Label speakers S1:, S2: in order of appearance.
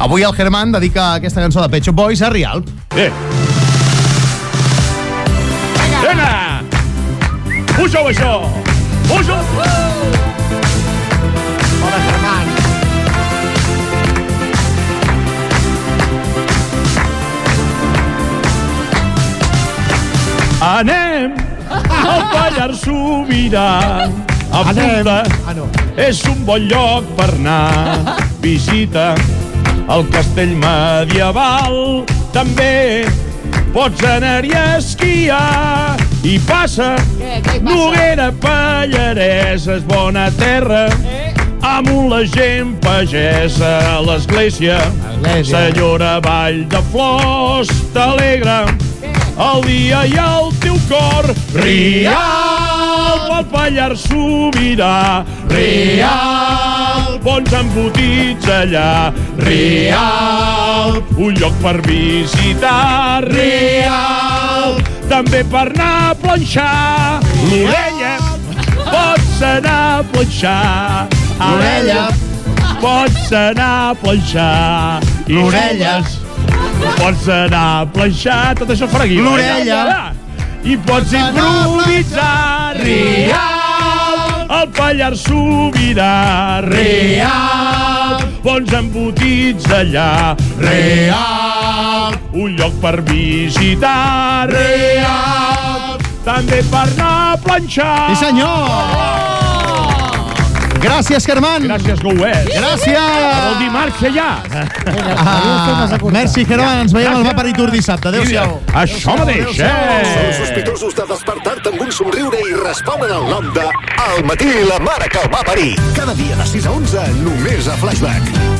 S1: Avui el Germán dedica aquesta cançó de Pet Shop Boys a Rialp.
S2: Vinga! Puja-ho, això! Puja-ho!
S3: Hola, Germán.
S2: Anem al Pallars Sobirà. Apunta, és un bon lloc per anar. Visita el castell medieval. També pots anar-hi a esquiar. I passa, Noguera Pallaresa és bona terra. Amunt la gent pagesa a l'església. Senyora Vall de Flors t'alegra el dia i el teu cor. Rialp, el Pallars Sobirà. Rialp, bons embotits allà. Rialp, un lloc per visitar. Rialp, també per anar a planxar. L'Orella, pots anar a planxar. L'Orella, pots anar a planxar. L'Orella, pots anar a planxar. Tot això farà aquí.
S1: L'Orella.
S2: I pots improvisar. Rialp, el Pallars Sobirà. Rialp, bons embotits allà. Rialp, un lloc per visitar. Rialp, també per anar a planxar.
S1: Sí, senyor! Gràcies, Germán.
S2: Gràcies, Gouet.
S1: Gràcies.
S2: El dimarts que hi ha.
S1: Merci, Germán. Ens veiem al Va Parir Tour dissabte. Adéu-siau.
S2: Això mateix,
S4: Són sospitosos de despertar-te amb un somriure i responen el nom de Al matí la mare que el va parir. Cada dia de 6 a 11, només a Flashback.